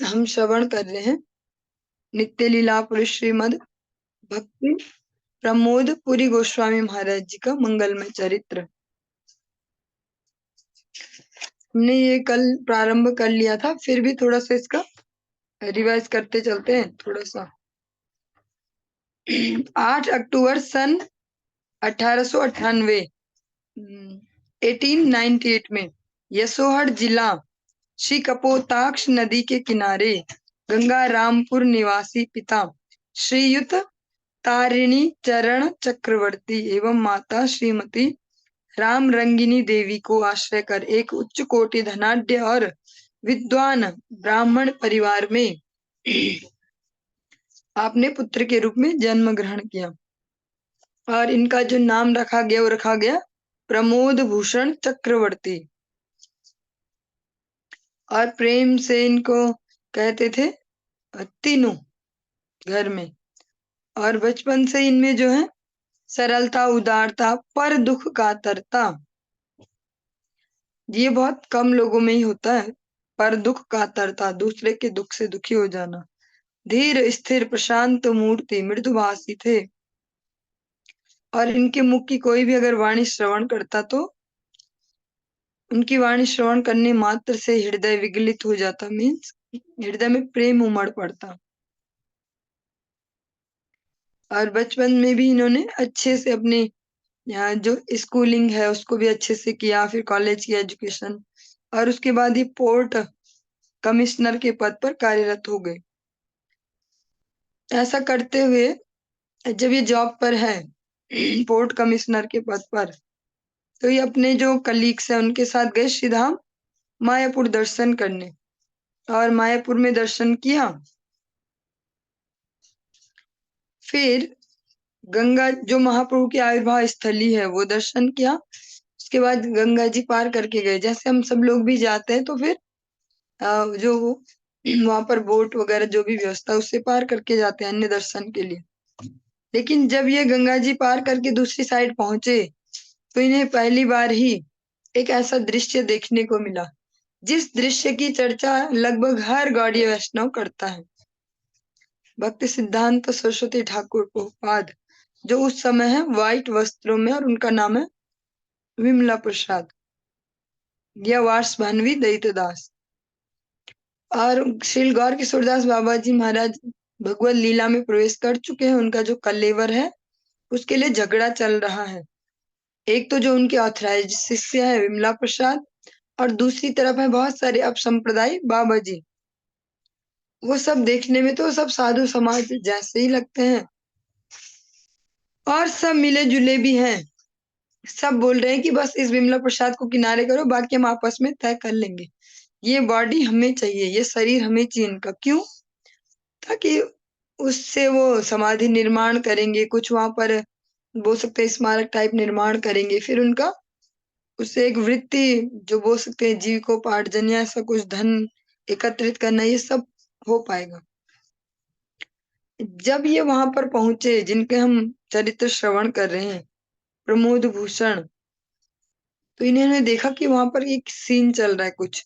हम श्रवण कर रहे हैं नित्य लीला पुरुष श्रीमद भक्ति प्रमोद पुरी गोस्वामी महाराज जी का मंगलमय चरित्र। हमने ये कल प्रारंभ कर लिया था, फिर भी थोड़ा सा इसका रिवाइज करते चलते हैं थोड़ा सा। 8 अक्टूबर सन 1898 1898 में यशोहर जिला श्री कपोताक्ष नदी के किनारे गंगा रामपुर निवासी पिता श्रीयुत तारिणी चरण चक्रवर्ती एवं माता श्रीमती राम रंगिनी देवी को आश्रय कर एक उच्च कोटि धनाढ्य और विद्वान ब्राह्मण परिवार में आपने पुत्र के रूप में जन्म ग्रहण किया और इनका जो नाम रखा गया वो रखा गया प्रमोद भूषण चक्रवर्ती। और प्रेम से इनको कहते थे तीनों घर में। और बचपन से इनमें जो है सरलता, उदारता, पर दुख कातरता, ये बहुत कम लोगों में ही होता है। पर दुख कातरता, दूसरे के दुख से दुखी हो जाना। धीर स्थिर प्रशांत मूर्ति, मृदुभाषी थे। और इनके मुख की कोई भी अगर वाणी श्रवण करता तो उनकी वाणी श्रवण करने मात्र से हृदय विगलित हो जाता, मीन्स हृदय में प्रेम उमड़ पड़ता। और बचपन में भी इन्होंने अच्छे से अपने यहाँ जो स्कूलिंग है उसको भी अच्छे से किया, फिर कॉलेज की एजुकेशन, और उसके बाद ये पोर्ट कमिश्नर के पद पर कार्यरत हो गए। ऐसा करते हुए जब ये जॉब पर है पोर्ट कमिश्नर के पद पर, तो ये अपने जो कलीग्स हैं उनके साथ गए श्रीधाम मायापुर दर्शन करने। और मायापुर में दर्शन किया, फिर गंगा जो महाप्रभु की आविर्भाव स्थली है वो दर्शन किया। उसके बाद गंगा जी पार करके गए। जैसे हम सब लोग भी जाते हैं तो फिर जो वहां पर बोट वगैरह जो भी व्यवस्था उससे पार करके जाते हैं अन्य दर्शन के लिए। लेकिन जब ये गंगा जी पार करके दूसरी साइड पहुंचे तो इन्हें पहली बार ही एक ऐसा दृश्य देखने को मिला जिस दृश्य की चर्चा लगभग हर गौड़ीय वैष्णव करता है। भक्ति सिद्धांत सरस्वती ठाकुर प्रभुपाद जो उस समय है व्हाइट वस्त्रों में, और उनका नाम है विमला प्रसाद या वार्ष भानवी दैतदास। और श्री गौर किशोरदास बाबा जी महाराज भगवत लीला में प्रवेश कर चुके हैं। उनका जो कलेवर है उसके लिए झगड़ा चल रहा है। एक तो जो उनके ऑथराइज शिष्य है विमला प्रसाद, और दूसरी तरफ है बहुत सारे अपसंप्रदायी बाबा जी। वो सब देखने में तो सब साधु समाज जैसे ही लगते हैं और सब मिले जुले भी हैं। सब बोल रहे हैं कि बस इस विमला प्रसाद को किनारे करो, बाकी हम आपस में तय कर लेंगे। ये बॉडी हमें चाहिए, ये शरीर हमें चाहिए इनका। क्यों? ताकि उससे वो समाधि निर्माण करेंगे, कुछ वहां पर बोल सकते हैं स्मारक टाइप निर्माण करेंगे, फिर उनका उससे एक वृत्ति जो बोल सकते हैं जीविकोपार्जन या ऐसा कुछ धन एकत्रित करना, ये सब हो पाएगा। जब ये वहां पर पहुंचे जिनके हम चरित्र श्रवण कर रहे हैं प्रमोद भूषण, तो इन्होंने देखा कि वहां पर एक सीन चल रहा है कुछ,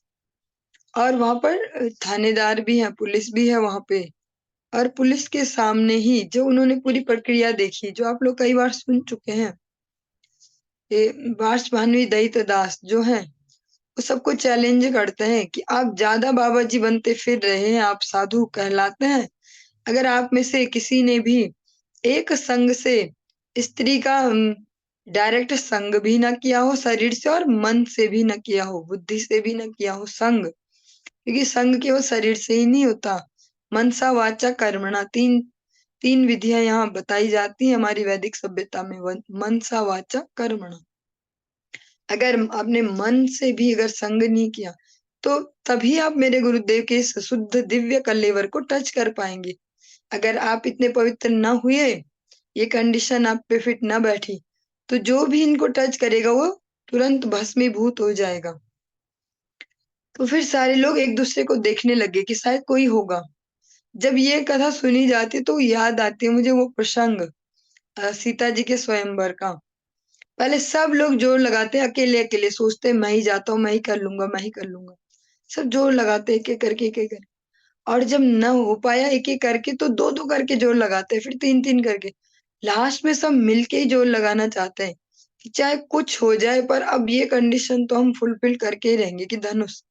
और वहां पर थानेदार भी है, पुलिस भी है वहां पे। और पुलिस के सामने ही जो उन्होंने पूरी प्रक्रिया देखी जो आप लोग कई बार सुन चुके हैं, ये वार्ष भानवी दैत दास जो है वो सबको चैलेंज करते हैं कि आप ज्यादा बाबा जी बनते फिर रहे हैं, आप साधु कहलाते हैं। अगर आप में से किसी ने भी एक संग से स्त्री का डायरेक्ट संग भी ना किया हो, शरीर से और मन से भी ना किया हो, बुद्धि से भी ना किया हो संग, क्योंकि संग केवल शरीर से ही नहीं होता, मनसा वाचा कर्मणा, तीन तीन विधियां यहाँ बताई जाती हैं हमारी वैदिक सभ्यता में। मनसा वाचा कर्मणा, अगर आपने मन से भी अगर संग नहीं किया तो तभी आप मेरे गुरुदेव के इस शुद्ध दिव्य कलेवर को टच कर पाएंगे। अगर आप इतने पवित्र न हुए, ये कंडीशन आप पे फिट न बैठी, तो जो भी इनको टच करेगा वो तुरंत भस्मीभूत हो जाएगा। तो फिर सारे लोग एक दूसरे को देखने लगे कि शायद कोई होगा। जब ये कथा सुनी जाती तो याद आती है मुझे वो प्रसंग सीता जी के स्वयंवर का। पहले सब लोग जोर लगाते, अकेले अकेले सोचते मैं ही जाता हूँ, मैं ही कर लूंगा, मैं ही कर लूंगा। सब जोर लगाते एक एक करके, एक एक करके। और जब न हो पाया एक एक करके तो दो दो करके जोर लगाते हैं, फिर तीन तीन करके। लास्ट में सब मिलके ही जोर लगाना चाहते हैं कि चाहे कुछ हो जाए, पर अब ये कंडीशन तो हम फुलफिल करके ही रहेंगे कि धनुष।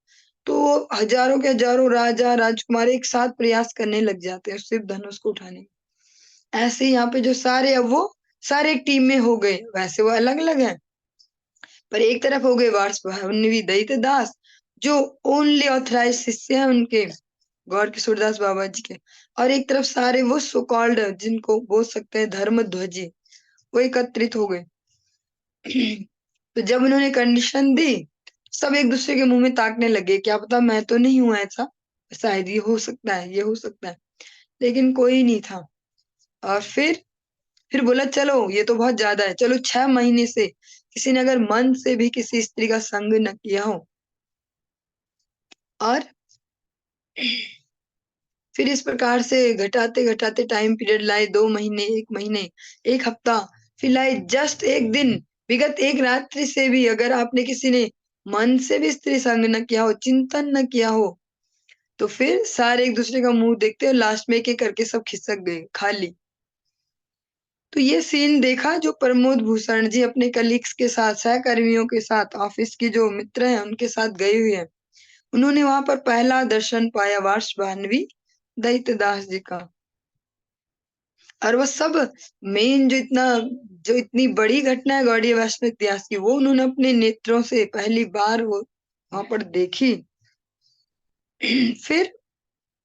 तो हजारों के हजारों राजा राजकुमार एक साथ प्रयास करने लग जाते हैं सिर्फ धनुष को उठाने में। ऐसे यहाँ पे जो सारे, अब वो सारे एक टीम में हो गए, वैसे वो अलग अलग हैं, पर एक तरफ हो गए वार्ष्णेय दैत्य दास, जो ओनली ऑथराइज शिष्य हैं उनके, गौर किशोरदास बाबा जी के। और एक तरफ सारे वो सो कॉल्ड, जिनको बोल सकते हैं धर्म ध्वजी, वो एकत्रित हो गए। तो जब उन्होंने कंडीशन दी, सब एक दूसरे के मुंह में ताकने लगे, क्या पता मैं तो नहीं हूं ऐसा, शायद ये हो सकता है, ये हो सकता है, लेकिन कोई नहीं था। और फिर बोला चलो ये तो बहुत ज्यादा है, चलो 6 महीने से किसी ने अगर मन से भी किसी स्त्री का संग न किया हो, और फिर इस प्रकार से घटाते घटाते टाइम पीरियड लाए, 2 महीने, 1 महीने, 1 हफ्ता, फिर लाए जस्ट एक दिन, विगत एक रात्रि से भी अगर आपने किसी ने मन से भी स्त्री संग न किया हो, चिंतन न किया हो, तो फिर सारे एक दूसरे का मुंह देखते और लास्ट में एक एक करके सब खिसक गए खाली। तो ये सीन देखा जो प्रमोद भूषण जी अपने कलीग्स के साथ, सहकर्मियों के साथ, ऑफिस के जो मित्र हैं उनके साथ गए हुए हैं, उन्होंने वहां पर पहला दर्शन पाया वार्षभानवी दैत्यदास जी का। और वो सब मेन जो इतनी बड़ी घटना है गौड़ीय वैष्णव इतिहास की, वो उन्होंने अपने नेत्रों से पहली बार वो वहां पर देखी। फिर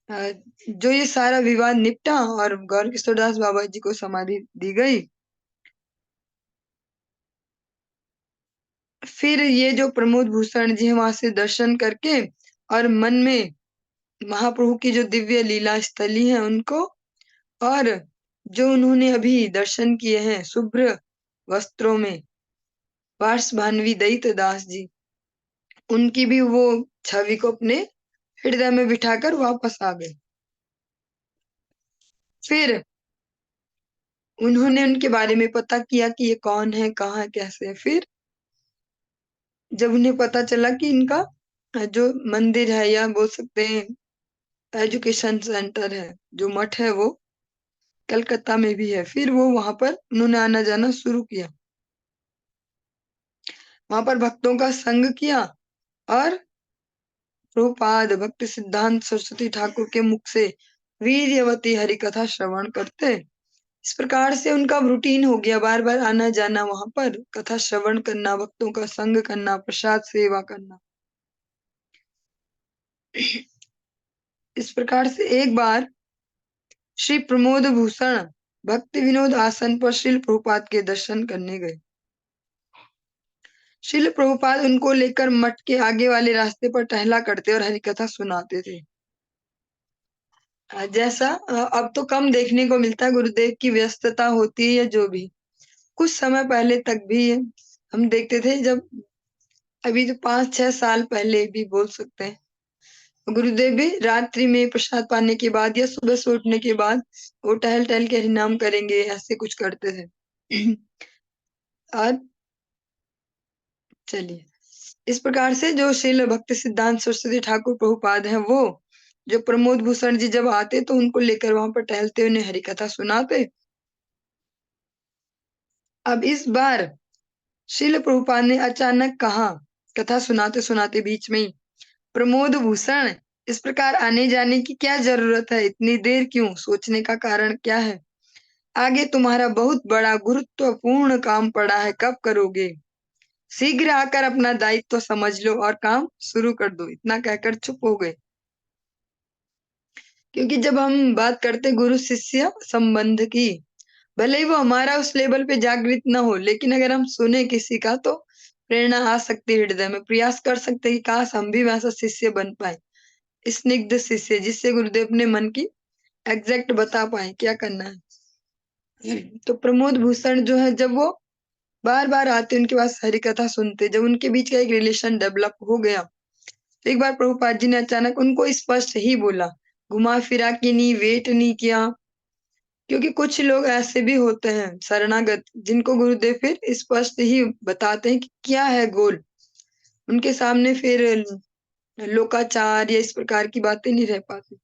जो ये सारा विवाद निपटा और गौर किशोरदास बाबा जी को समाधि दी गई। फिर ये जो प्रमोद भूषण जी हैं वहां से दर्शन करके और मन में महाप्रभु की जो दिव्य लीला स्थली है उनको, और जो उन्होंने अभी दर्शन किए हैं शुभ्र वस्त्रों में पार्श्वभानवी दैत्य दास जी, उनकी भी वो छवि को अपने हृदय में बिठाकर वापस आ गए। फिर उन्होंने उनके बारे में पता किया कि ये कौन है, कहाँ है, कैसे है। फिर जब उन्हें पता चला कि इनका जो मंदिर है, या बोल सकते हैं एजुकेशन सेंटर है, जो मठ है, वो कलकत्ता में भी है, फिर वो वहां पर उन्होंने आना जाना शुरू किया, वहां पर भक्तों का संग किया, और प्रभुपाद भक्ति सिद्धांत सरस्वती ठाकुर के मुख से वीर्यवती हरि कथा श्रवण करते। इस प्रकार से उनका रूटीन हो गया, बार बार आना जाना, वहां पर कथा श्रवण करना, भक्तों का संग करना, प्रसाद सेवा करना। इस प्रकार से एक बार श्री प्रमोद भूषण भक्ति विनोद आसन पर श्रील प्रभुपाद के दर्शन करने गए। श्रील प्रभुपाद उनको लेकर मठ के आगे वाले रास्ते पर टहला करते और हरिकथा सुनाते थे। जैसा अब तो कम देखने को मिलता है, गुरुदेव की व्यस्तता होती है या जो भी, कुछ समय पहले तक भी हम देखते थे, जब अभी तो 5-6 साल पहले भी बोल सकते हैं, गुरुदेव भी रात्रि में प्रसाद पाने के बाद या सुबह से उठने के बाद वो टहल टहल के हरिनाम करेंगे, ऐसे कुछ करते थे। और चलिए, इस प्रकार से जो श्रील भक्ति सिद्धांत सरस्वती ठाकुर प्रभुपाद हैं, वो जो प्रमोद भूषण जी जब आते तो उनको लेकर वहां पर टहलते उन्हें हरि कथा सुनाते। अब इस बार श्रील प्रभुपाद ने अचानक कहा, कथा सुनाते सुनाते बीच में ही, प्रमोद भूषण, इस प्रकार आने जाने की क्या जरूरत है, इतनी देर क्यों, सोचने का कारण क्या है, आगे तुम्हारा बहुत बड़ा गुरुत्वपूर्ण काम पड़ा है, कब करोगे, शीघ्र आकर अपना दायित्व समझ लो और काम शुरू कर दो। इतना कहकर चुप हो गए। क्योंकि जब हम बात करते गुरु शिष्य संबंध की, भले ही वो हमारा उस लेवल पे जागृत ना हो, लेकिन अगर हम सुने किसी का तो प्रेरणा आ सकती है हृदय में, प्रयास कर सकते हैं कि काश हम भी वैसा शिष्य बन पाए, स्निग्ध शिष्य, जिससे गुरुदेव अपने मन की एग्जैक्ट बता पाए क्या करना है। तो प्रमोद भूषण जो है, जब वो बार बार आते उनके पास हरि कथा सुनते, जब उनके बीच का एक रिलेशन डेवलप हो गया, तो एक बार प्रभुपाद जी ने अचानक उनको स्पष्ट ही बोला, घुमा फिरा के नहीं, वेट नहीं किया, क्योंकि कुछ लोग ऐसे भी होते हैं शरणागत, जिनको गुरुदेव फिर स्पष्ट ही बताते हैं कि क्या है गोल, उनके सामने फिर लोकाचार या इस प्रकार की बातें नहीं रह पाती।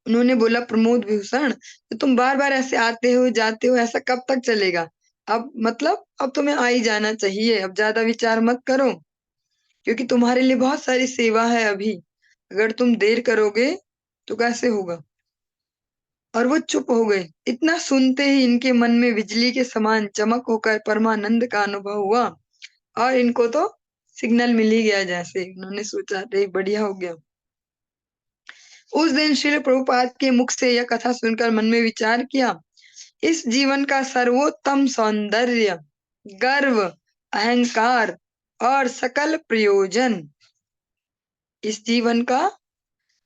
उन्होंने बोला, प्रमोद भूषण, तो तुम बार बार ऐसे आते हो जाते हो, ऐसा कब तक चलेगा? अब मतलब अब तुम्हें आ ही जाना चाहिए, अब ज्यादा विचार मत करो, क्योंकि तुम्हारे लिए बहुत सारी सेवा है अभी। अगर तुम देर करोगे तो कैसे होगा? और वो चुप हो गए। इतना सुनते ही इनके मन में बिजली के समान चमक होकर परमानंद का अनुभव हुआ, और इनको तो सिग्नल मिल ही गया। जैसे उन्होंने सोचा, अरे बढ़िया हो गया। उस दिन श्रील प्रभुपाद के मुख से यह कथा सुनकर मन में विचार किया, इस जीवन का सर्वोत्तम सौंदर्य, गर्व, अहंकार और सकल प्रयोजन, इस जीवन का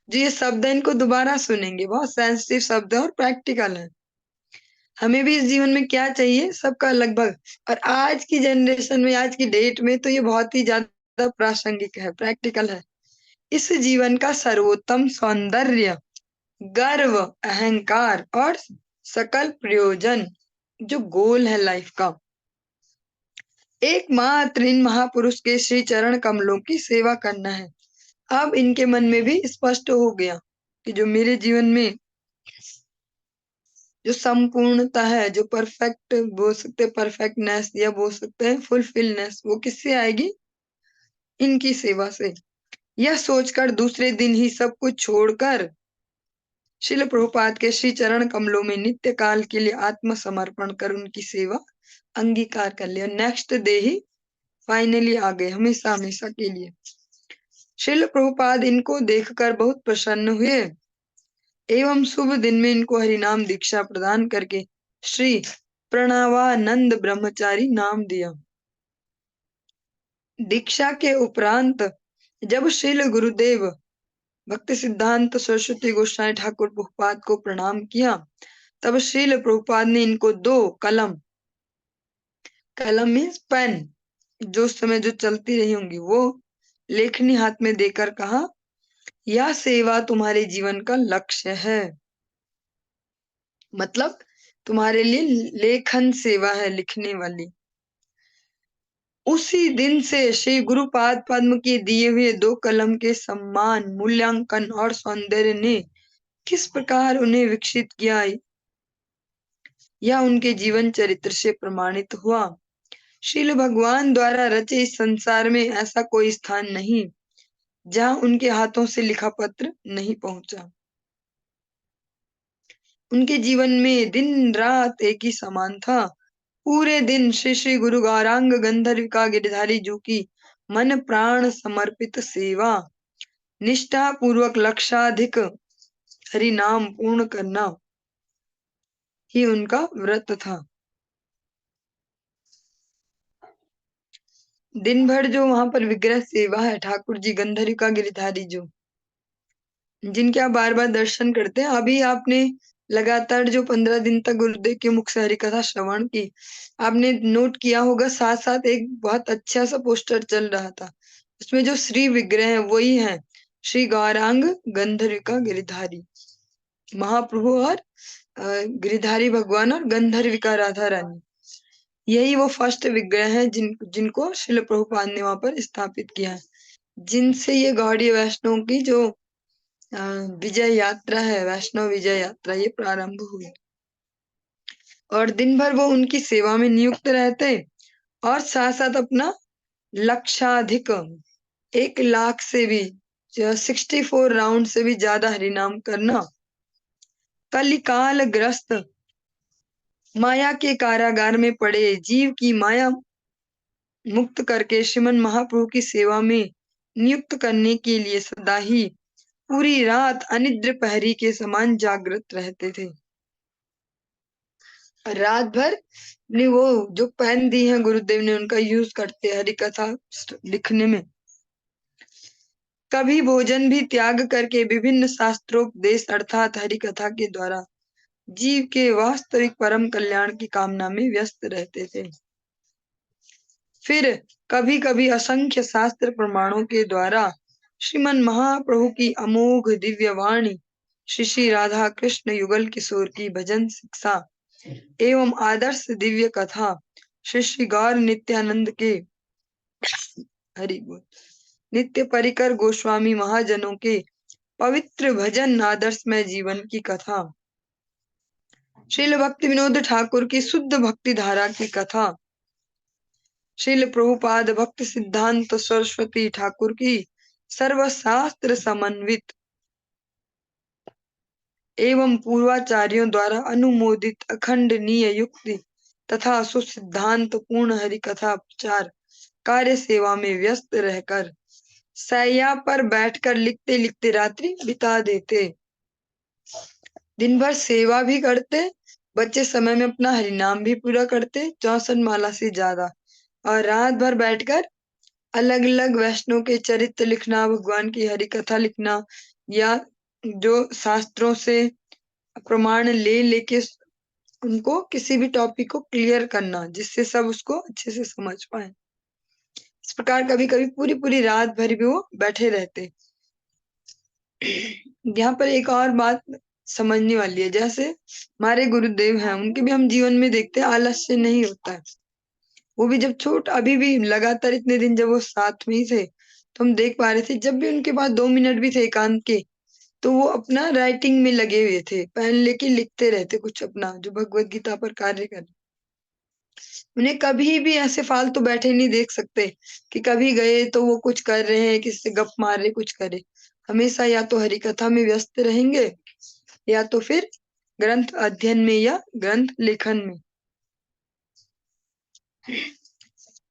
जो ये शब्द है, इनको दोबारा सुनेंगे, बहुत सेंसिटिव शब्द है और प्रैक्टिकल है। हमें भी इस जीवन में क्या चाहिए, सबका लगभग, और आज की जनरेशन में, आज की डेट में तो ये बहुत ही ज्यादा प्रासंगिक है, प्रैक्टिकल है। इस जीवन का सर्वोत्तम सौंदर्य, गर्व, अहंकार और सकल प्रयोजन, जो गोल है लाइफ का, एकमात्र इन महापुरुष के श्री चरण कमलों की सेवा करना है। अब इनके मन में भी स्पष्ट हो गया कि जो मेरे जीवन में जो संपूर्णता है, जो परफेक्ट बोल सकते हैं, परफेक्टनेस या बोल सकते हैं फुलफिलनेस, वो किससे आएगी? इनकी सेवा से। यह सोचकर दूसरे दिन ही सब कुछ छोड़कर शिल प्रभुपाद के श्री चरण कमलों में नित्य काल के लिए आत्मसमर्पण कर उनकी सेवा अंगीकार कर लिया। नेक्स्ट डे ही फाइनली आ गए, हमेशा हमेशा के लिए। शिल प्रभुपाद इनको देखकर बहुत प्रसन्न हुए एवं शुभ दिन में इनको हरिनाम दीक्षा प्रदान करके श्री प्रणवानंद ब्रह्मचारी नाम दिया। दीक्षा के उपरांत जब श्रील गुरुदेव भक्ति सिद्धांत सरस्वती गोस्वामी ठाकुर प्रभुपाद को प्रणाम किया, तब श्रील प्रभुपाद ने इनको दो कलम, कलम मीन्स पेन, जो उस समय जो चलती रही होंगी, वो लेखनी हाथ में देकर कहा, यह सेवा तुम्हारे जीवन का लक्ष्य है। मतलब तुम्हारे लिए लेखन सेवा है, लिखने वाली। उसी दिन से श्री गुरुपाद पद्म के दिए हुए दो कलम के सम्मान, मूल्यांकन और सौंदर्य ने किस प्रकार उन्हें विकसित किया, यह उनके जीवन चरित्र से प्रमाणित हुआ। श्रील भगवान द्वारा रचे इस संसार में ऐसा कोई स्थान नहीं जहां उनके हाथों से लिखा पत्र नहीं पहुंचा। उनके जीवन में दिन रात एक ही समान था। पूरे दिन श्री श्री गुरु गौरांग गंधर्व का गिरधारी जी की मन प्राण समर्पित सेवा, निष्ठा पूर्वक लक्षाधिक हरि नाम पूर्ण करना ही उनका व्रत था। दिन भर जो वहां पर विग्रह सेवा है, ठाकुर जी गंधर्व का गिरधारी जो, जिनके आप बार बार दर्शन करते हैं। अभी आपने लगातार जो 15 दिन तक गुरुदेव के मुख से हरि कथा श्रवण की, आपने नोट किया होगा, साथ साथ एक बहुत अच्छा सा पोस्टर चल रहा था, उसमें जो श्री विग्रह है वही है श्री गौरांग गंधर्व का गिरधारी, महाप्रभु और गिरधारी भगवान और गंधर्विका राधा रानी। यही वो फर्स्ट विग्रह है जिनको श्रील प्रभुपाद ने वहां पर स्थापित किया है, जिनसे ये गौड़ीय वैष्णव की जो विजय यात्रा है, वैष्णव विजय यात्रा, ये प्रारंभ हुई। और दिन भर वो उनकी सेवा में नियुक्त रहते और साथ साथ अपना लक्षाधिक, 1 लाख से भी 64 राउंड से भी ज्यादा हरिनाम करना, कलिकाल ग्रस्त माया के कारागार में पड़े जीव की माया मुक्त करके श्रीमन महाप्रभु की सेवा में नियुक्त करने के लिए सदा ही पूरी रात अनिद्र प्रहरी के समान जागृत रहते थे। रात भर ने वो जो पेन दी है गुरुदेव ने, उनका यूज करते हरि कथा लिखने में। कभी भोजन भी त्याग करके विभिन्न शास्त्रोपदेश अर्थात हरि कथा के द्वारा जीव के वास्तविक परम कल्याण की कामना में व्यस्त रहते थे। फिर कभी कभी असंख्य शास्त्र प्रमाणों के द्वारा श्रीमन महाप्रभु की अमोघ दिव्य वाणी, श्री श्री राधा कृष्ण युगल किशोर की भजन शिक्षा एवं आदर्श दिव्य कथा, श्री श्री गौर नित्यानंद के हरि बोल नित्य परिकर गोस्वामी महाजनों के पवित्र भजन आदर्शमय जीवन की कथा, श्रील भक्ति विनोद ठाकुर की शुद्ध भक्ति धारा की कथा, श्रील प्रभुपाद भक्ति सिद्धांत सरस्वती ठाकुर की सर्वशास्त्र समन्वित एवं पूर्वाचार्यों द्वारा अनुमोदित अखंडनीय युक्ति तथा सुसिद्धांत पूर्ण हरि कथा प्रचार कार्य सेवा में व्यस्त रहकर सैया पर बैठकर लिखते लिखते रात्रि बिता देते। दिन भर सेवा भी करते, बच्चे समय में अपना हरिनाम भी पूरा करते 64 माला से ज्यादा, और रात भर बैठकर अलग अलग वैष्णव के चरित्र लिखना, भगवान की हरि कथा लिखना, या जो शास्त्रों से प्रमाण ले लेके उनको किसी भी टॉपिक को क्लियर करना, जिससे सब उसको अच्छे से समझ पाए। इस प्रकार कभी कभी पूरी पूरी रात भर भी वो बैठे रहते। यहाँ पर एक और बात समझने वाली है, जैसे हमारे गुरुदेव हैं, उनके भी हम जीवन में देखते हैं आलस्य नहीं होता है। वो भी जब अभी भी लगातार इतने दिन जब वो साथ में ही थे, तो हम देख पा रहे थे जब भी उनके पास 2 मिनट भी थे एकांत के, तो वो अपना राइटिंग में लगे हुए थे, पेन लेके लिखते रहते कुछ अपना, जो भगवत गीता पर कार्य कर। उन्हें कभी भी ऐसे फालतू बैठे नहीं देख सकते कि कभी गए तो वो कुछ कर रहे हैं, किसी से गप मार रहे, कुछ करे। हमेशा या तो हरि कथा में व्यस्त रहेंगे, या तो फिर ग्रंथ अध्ययन में या ग्रंथ लेखन में।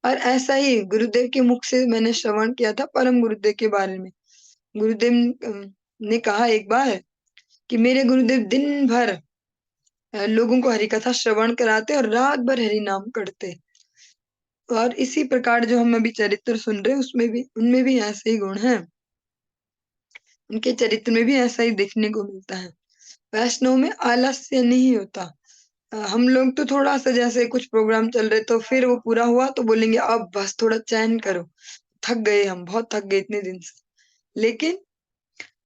और ऐसा ही गुरुदेव के मुख से मैंने श्रवण किया था परम गुरुदेव के बारे में। गुरुदेव ने कहा एक बार कि मेरे गुरुदेव दिन भर लोगों को हरि कथा श्रवण कराते और रात भर हरि नाम करते। और इसी प्रकार जो हम अभी चरित्र सुन रहे हैं उसमें भी, उनमें भी ऐसे ही गुण हैं, उनके चरित्र में भी ऐसा ही देखने को मिलता है। वैष्णव में आलस्य नहीं होता। हम लोग तो थोड़ा सा जैसे कुछ प्रोग्राम चल रहे तो फिर वो पूरा हुआ तो बोलेंगे अब बस थोड़ा चैन करो, थक गए, हम बहुत थक गए इतने दिन से। लेकिन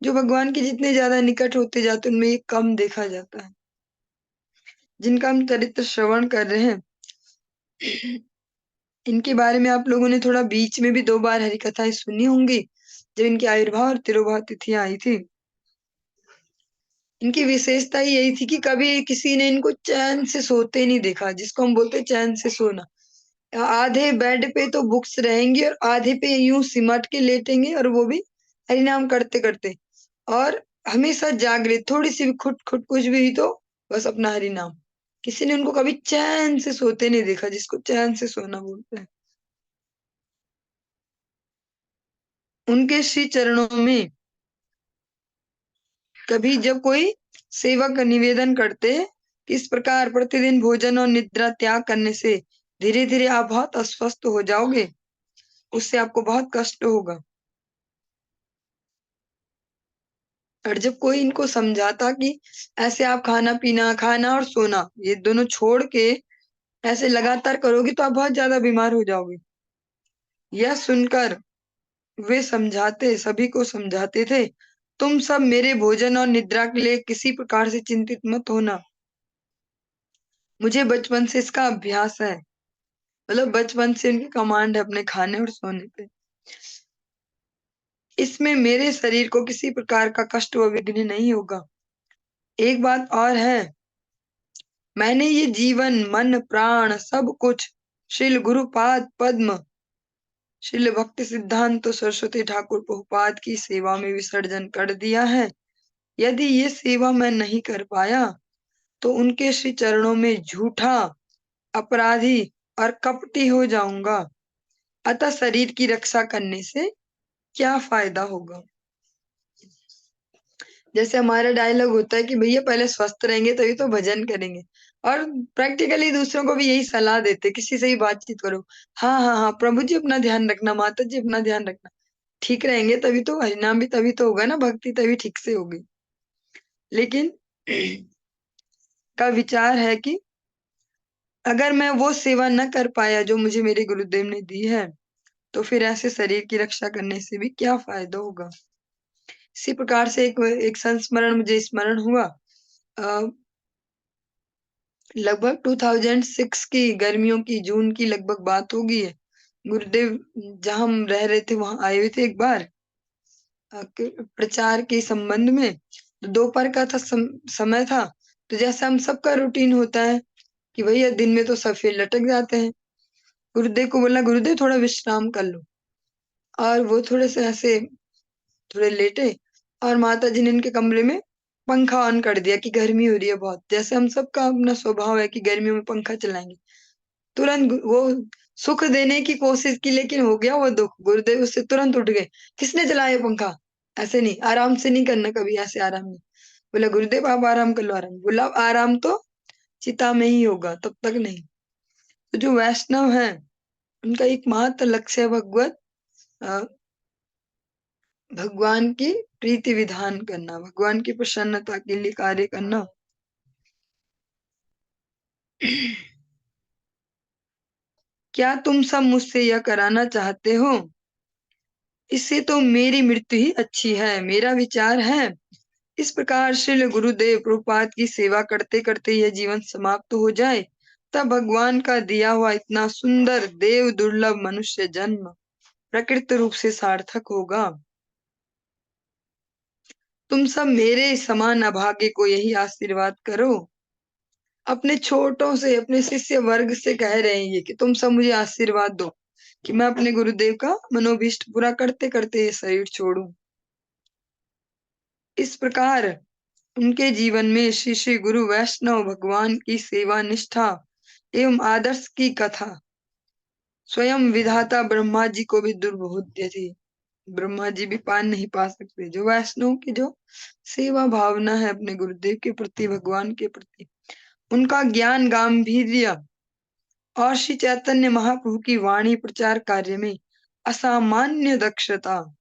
जो भगवान के जितने ज्यादा निकट होते जाते उनमें ये कम देखा जाता है। जिनका हम चरित्र श्रवण कर रहे हैं, इनके बारे में आप लोगों ने थोड़ा बीच में भी 2 बार हरि कथाएं सुनी होंगी, जब इनकी आविर्भाव और तिरुभाव तिथियां आई थी। इनकी विशेषता ही यही थी कि कभी किसी ने इनको चैन से सोते नहीं देखा, जिसको हम बोलते चैन से सोना। आधे बेड पे तो बुक्स रहेंगी और आधे पे यूं सिमट के लेटेंगे, और वो भी हरिनाम करते करते, और हमेशा जागृत, थोड़ी सी भी खुट खुट कुछ भी हुई तो बस अपना हरिनाम। किसी ने उनको कभी चैन से सोते नहीं देखा, जिसको चैन से सोना बोलते हैं। उनके श्री चरणों में कभी जब कोई सेवक निवेदन करते कि इस प्रकार प्रतिदिन भोजन और निद्रा त्याग करने से धीरे धीरे आप बहुत अस्वस्थ हो जाओगे, उससे आपको बहुत कष्ट होगा। और जब कोई इनको समझाता कि ऐसे आप खाना और सोना ये दोनों छोड़ के ऐसे लगातार करोगे तो आप बहुत ज्यादा बीमार हो जाओगे, यह सुनकर वे सभी को समझाते थे, तुम सब मेरे भोजन और निद्रा के लिए किसी प्रकार से चिंतित मत होना, मुझे बचपन से इसका अभ्यास है। मतलब बचपन से इनकी कमांड है अपने खाने और सोने पे। इसमें मेरे शरीर को किसी प्रकार का कष्ट व विघ्न नहीं होगा। एक बात और है, मैंने ये जीवन मन प्राण सब कुछ श्रील गुरुपाद पद्म श्रील भक्ति सिद्धांत सरस्वती ठाकुर प्रभुपाद की सेवा में विसर्जन कर दिया है। यदि ये सेवा मैं नहीं कर पाया तो उनके श्री चरणों में झूठा, अपराधी और कपटी हो जाऊंगा। अतः शरीर की रक्षा करने से क्या फायदा होगा। जैसे हमारा डायलॉग होता है कि भैया पहले स्वस्थ रहेंगे तभी तो भजन करेंगे, और प्रैक्टिकली दूसरों को भी यही सलाह देते, किसी से ही बातचीत करो, हाँ हाँ हाँ प्रभु जी अपना ध्यान रखना, माता जी अपना ध्यान रखना। ठीक रहेंगे तभी तो हरिनाम भी तभी तो होगा ना, भक्ति तभी ठीक से होगी। लेकिन का विचार है कि अगर मैं वो सेवा न कर पाया जो मुझे मेरे गुरुदेव ने दी है, तो फिर ऐसे शरीर की रक्षा करने से भी क्या फायदा होगा। इसी प्रकार से एक संस्मरण मुझे स्मरण हुआ। लगभग 2006 की गर्मियों की, जून की लगभग बात होगी है। गुरुदेव जहाँ हम रह रहे थे वहां आए हुए थे एक बार प्रचार के संबंध में। तो दोपहर का था समय था। तो जैसा हम सबका रूटीन होता है कि भैया दिन में तो सब फिर लटक जाते हैं। गुरुदेव को बोला गुरुदेव थोड़ा विश्राम कर लो। और वो थोड़े से ऐसे थोड़े लेटे और माता जी ने इनके कमरे में पंखा ऑन कर दिया कि गर्मी हो रही है बहुत। जैसे हम सबका अपना स्वभाव है कि गर्मियों में पंखा चलाएंगे। तुरंत वो सुख देने की कोशिश की लेकिन हो गया वो दुख। गुरुदेव उससे तुरंत उठ गए। किसने चलाया पंखा? ऐसे नहीं, आराम से नहीं करना कभी, ऐसे आराम नहीं। बोला गुरुदेव आप आराम कर लो। आराम बोला आराम तो चिता में ही होगा, तब तक नहीं। तो जो वैष्णव है उनका एकमात्र लक्ष्य है भगवान की प्रीति विधान करना, भगवान की प्रसन्नता के लिए कार्य करना। क्या तुम सब मुझसे यह कराना चाहते हो? इससे तो मेरी मृत्यु ही अच्छी है, मेरा विचार है। इस प्रकार श्रील गुरुदेव प्रभुपाद की सेवा करते करते यह जीवन समाप्त हो जाए, तब भगवान का दिया हुआ इतना सुंदर देव दुर्लभ मनुष्य जन्म प्रकृत रूप से सार्थक होगा। तुम सब मेरे समान अभागे को यही आशीर्वाद करो। अपने छोटों से, अपने शिष्य वर्ग से कह रहे हैं ये कि तुम सब मुझे आशीर्वाद दो कि मैं अपने गुरुदेव का मनोभीष्ट पूरा करते करते ये शरीर छोड़ूं। इस प्रकार उनके जीवन में श्री श्री गुरु वैष्णव भगवान की सेवा निष्ठा एवं आदर्श की कथा स्वयं विधाता ब्रह्मा जी को भी दुर्बोध्य थी। ब्रह्मा जी भी पान नहीं पा सकते। जो वैष्णव की जो सेवा भावना है अपने गुरुदेव के प्रति, भगवान के प्रति, उनका ज्ञान गांभीर्य और श्री चैतन्य महाप्रभु की वाणी प्रचार कार्य में असामान्य दक्षता,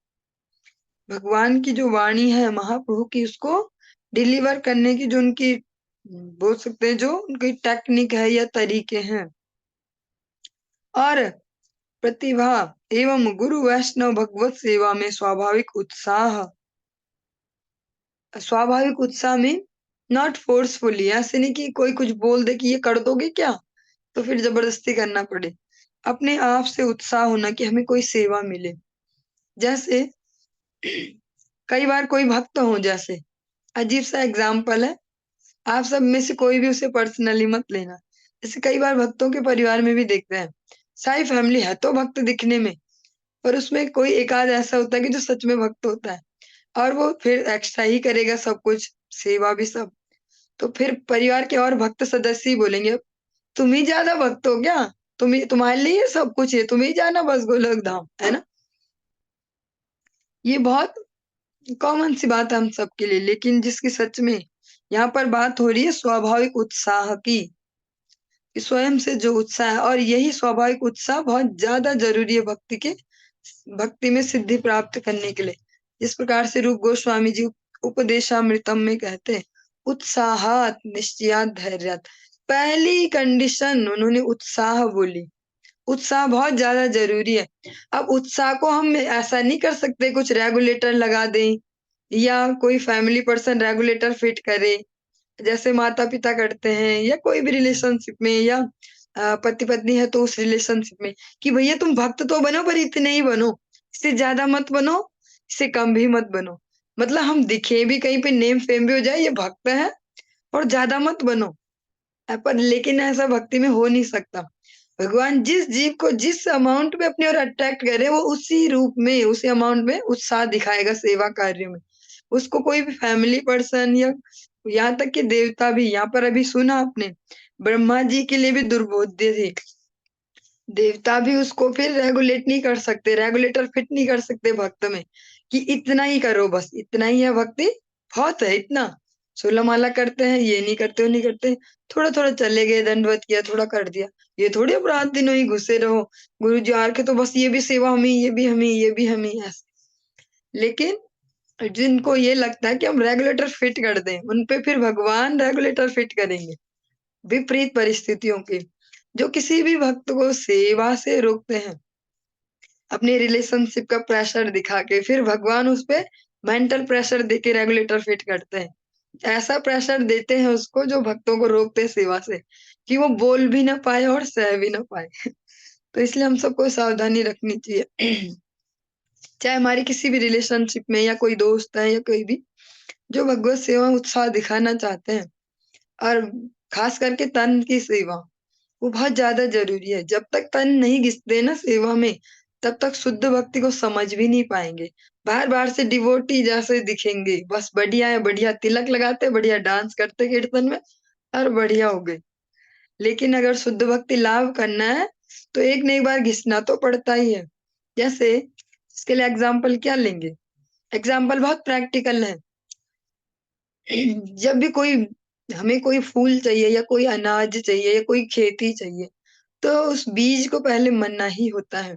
भगवान की जो वाणी है महाप्रभु की उसको डिलीवर करने की जो उनकी बोल सकते हैं जो उनकी टेक्निक है या तरीके हैं, और प्रतिभा एवं गुरु वैष्णव भगवत सेवा में स्वाभाविक उत्साह में नॉट फोर्सफुली, ऐसे नहीं कि कोई कुछ बोल दे कि ये कर दोगे क्या तो फिर जबरदस्ती करना पड़े। अपने आप से उत्साह होना कि हमें कोई सेवा मिले। जैसे कई बार कोई भक्त हो, जैसे अजीब सा एग्जाम्पल है, आप सब में से कोई भी उसे पर्सनली मत लेना। जैसे कई बार भक्तों के परिवार में भी देखते हैं, सारी फैमिली है तो भक्त दिखने में, पर उसमें कोई एक आध ऐसा होता है कि जो सच में भक्त होता है और वो फिर एक्स्ट्रा ही करेगा सब कुछ, सेवा भी सब। तो फिर परिवार के और भक्त सदस्य ही बोलेंगे तुम ही ज्यादा भक्त हो क्या, तुम्हारे लिए सब कुछ है, तुम ही जाना बस गोलोक धाम, है ना। ये बहुत कॉमन सी बात है हम सबके लिए, लेकिन जिसकी सच में यहाँ पर बात हो रही है स्वाभाविक उत्साह की, कि स्वयं से जो उत्साह है, और यही स्वाभाविक उत्साह बहुत ज्यादा जरूरी है भक्ति में सिद्धि प्राप्त करने के लिए। जिस प्रकार से रूप गोस्वामी जी उपदेशामृतम में कहते हैं, उत्साहात निश्चयात धैर्यात। पहली कंडीशन उन्होंने उत्साह बोली। उत्साह बहुत ज्यादा जरूरी है। अब उत्साह को हम ऐसा नहीं कर सकते कुछ रेगुलेटर लगा दें या कोई फैमिली पर्सन रेगुलेटर फिट करे जैसे माता पिता करते हैं, या कोई भी रिलेशनशिप में, या पति पत्नी है तो उस रिलेशनशिप में, कि भैया तुम भक्त तो बनो पर इतने ही बनो, इससे ज्यादा मत बनो, इससे कम भी मत बनो। मतलब हम दिखे भी कहीं पे नेम फेम भी हो जाए ये भक्त है, और ज्यादा मत बनो। पर लेकिन ऐसा भक्ति में हो नहीं सकता। भगवान जिस जीव को जिस अमाउंट में अपने और अट्रैक्ट करे वो उसी रूप में उसी अमाउंट में उत्साह दिखाएगा सेवा कार्य में। उसको कोई भी फैमिली पर्सन या यहाँ तक कि देवता भी, यहाँ पर अभी सुना आपने ब्रह्मा जी के लिए भी दुर्बोध्य थे। देवता भी उसको फिर रेगुलेट नहीं कर सकते, रेगुलेटर फिट नहीं कर सकते भक्त में कि इतना ही करो, बस इतना ही है भक्ति, बहुत है इतना। 16 माला करते हैं, ये नहीं करते वो नहीं करते, थोड़ा थोड़ा चले गए, दंडवत किया, थोड़ा कर दिया, ये थोड़ी अब रात दिन ही घुसे रहो गुरु जी आर के तो बस ये भी सेवा हमें, ये भी हमें, ये भी हमें, ऐसे। लेकिन जिनको ये लगता है कि हम रेगुलेटर फिट कर दें, उनपे फिर भगवान रेगुलेटर फिट करेंगे विपरीत परिस्थितियों के। जो किसी भी भक्त को सेवा से रोकते हैं अपने रिलेशनशिप का प्रेशर दिखा के, फिर भगवान उस पे मेंटल प्रेशर देके रेगुलेटर फिट करते हैं। ऐसा प्रेशर देते हैं उसको जो भक्तों को रोकते हैं सेवा से, कि वो बोल भी ना पाए और सह भी ना पाए। तो इसलिए हम सबको सावधानी रखनी चाहिए। चाहे हमारी किसी भी रिलेशनशिप में या कोई दोस्त है या कोई भी जो भगवत सेवा में उत्साह दिखाना चाहते हैं, और खास करके तन की सेवा, वो बहुत ज्यादा जरूरी है। जब तक तन नहीं घिसते ना सेवा में, तब तक शुद्ध भक्ति को समझ भी नहीं पाएंगे। बाहर बाहर से डिवोटी जैसे दिखेंगे, बस बढ़िया है, बढ़िया तिलक लगाते, बढ़िया डांस करते कीर्तन में, और बढ़िया हो गए। लेकिन अगर शुद्ध भक्ति लाभ करना है तो एक न एक बार घिसना तो पड़ता ही है। जैसे इसके लिए एग्जाम्पल क्या लेंगे, एग्जाम्पल बहुत प्रैक्टिकल है। जब भी कोई हमें कोई फूल चाहिए या कोई अनाज चाहिए या कोई खेती चाहिए, तो उस बीज को पहले मनना ही होता है।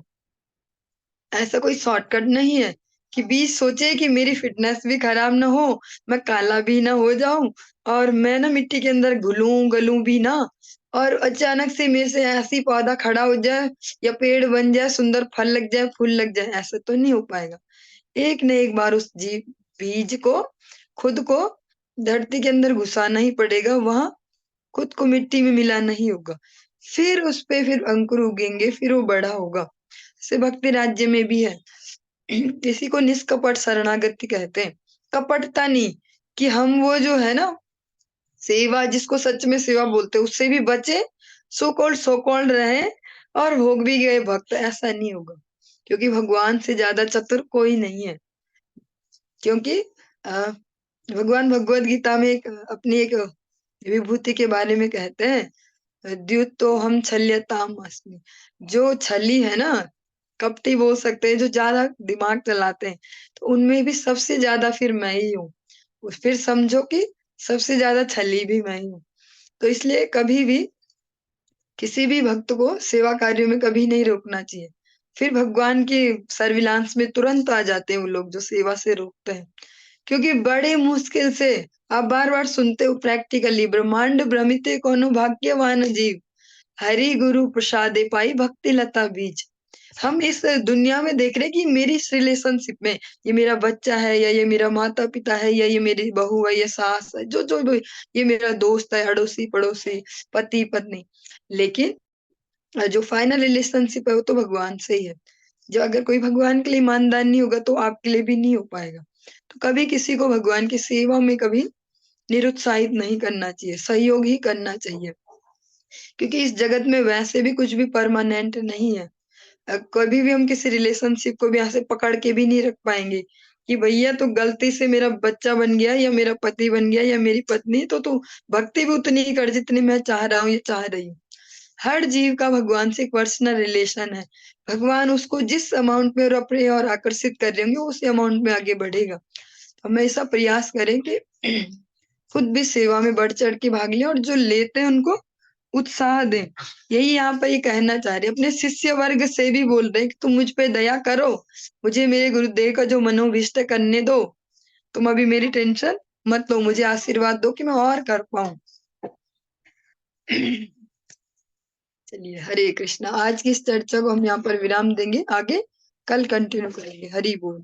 ऐसा कोई शॉर्टकट नहीं है कि बीज सोचे कि मेरी फिटनेस भी खराब ना हो, मैं काला भी ना हो जाऊं, और मैं ना मिट्टी के अंदर घुलूं गलूं भी ना, और अचानक से मेरे से ऐसी पौधा खड़ा हो जाए या पेड़ बन जाए, सुंदर फल लग जाए, फूल लग जाए। ऐसा तो नहीं हो पाएगा। एक न एक बार उस बीज को, खुद को धरती के अंदर घुसाना ही पड़ेगा, वहां खुद को मिट्टी में मिलाना ही होगा। फिर उस पे फिर अंकुर उगेंगे, फिर वो बड़ा होगा। से भक्ति राज्य में भी है। इसी को निष्कपट शरणागति कहते हैं। कपटता नहीं, कि हम वो जो है ना सेवा, जिसको सच में सेवा बोलते हैं, उससे भी बचे, सो कॉल्ड रहे, और भोग भी गए भक्त, ऐसा नहीं होगा। क्योंकि भगवान से ज्यादा चतुर कोई नहीं है। क्योंकि भगवान भगवत गीता में अपनी एक विभूति के बारे में कहते हैं, द्युतो हम छल्यताम अस्मि। जो छली है ना, कपटी बोल सकते हैं, जो ज्यादा दिमाग चलाते हैं, तो उनमें भी सबसे ज्यादा फिर मैं ही हूँ। फिर समझो कि सबसे ज्यादा छली भी मैं ही हूँ। तो इसलिए कभी भी किसी भी भक्त को सेवा कार्यों में कभी नहीं रोकना चाहिए। फिर भगवान की सर्विलांस में तुरंत आ जाते हैं वो लोग जो सेवा से रोकते हैं। क्योंकि बड़े मुश्किल से, आप बार बार सुनते हो प्रैक्टिकली, ब्रह्मांड भ्रमिते कोनो भाग्यवान जीव, हरि गुरु प्रसादे पाई भक्ति लता बीज। हम इस दुनिया में देख रहे हैं कि मेरी इस रिलेशनशिप में, ये मेरा बच्चा है, या ये मेरा माता पिता है, या ये मेरी बहू है, ये सास है, जो जो भी, ये मेरा दोस्त है, अड़ोसी पड़ोसी, पति पत्नी। लेकिन जो फाइनल रिलेशनशिप है वो तो भगवान से ही है। जो अगर कोई भगवान के लिए ईमानदार नहीं होगा तो आपके लिए भी नहीं हो पाएगा। तो कभी किसी को भगवान की सेवा में कभी निरुत्साहित नहीं करना चाहिए, सहयोग ही करना चाहिए। क्योंकि इस जगत में वैसे भी कुछ भी परमानेंट नहीं है। कभी भी हम किसी रिलेशनशिप को भी ऐसे पकड़ के भी नहीं रख पाएंगे कि भैया तो गलती से मेरा बच्चा बन गया या मेरा पति बन गया या मेरी पत्नी, तो तू भक्ति भी उतनी ही कर जितनी मैं चाह रहा हूँ या चाह रही हूँ। हर जीव का भगवान से एक पर्सनल रिलेशन है। भगवान उसको जिस अमाउंट में और अपने और आकर्षित कर रहे होंगे, उस अमाउंट में आगे बढ़ेगा। हमेशा प्रयास करें कि खुद भी सेवा में बढ़ चढ़ के भाग लें, और जो लेते हैं उनको उत्साह दें। यही यहाँ पर ये कहना चाह रहे हैं, अपने शिष्य वर्ग से भी बोल रहे हैं कि तुम मुझ पे दया करो, मुझे मेरे गुरुदेव का जो मनोभीष्ट करने दो, तुम अभी मेरी टेंशन मत लो, मुझे आशीर्वाद दो कि मैं और कर पाऊं। चलिए, हरे कृष्णा। आज की इस चर्चा को हम यहाँ पर विराम देंगे, आगे कल कंटिन्यू करेंगे। हरि बोल।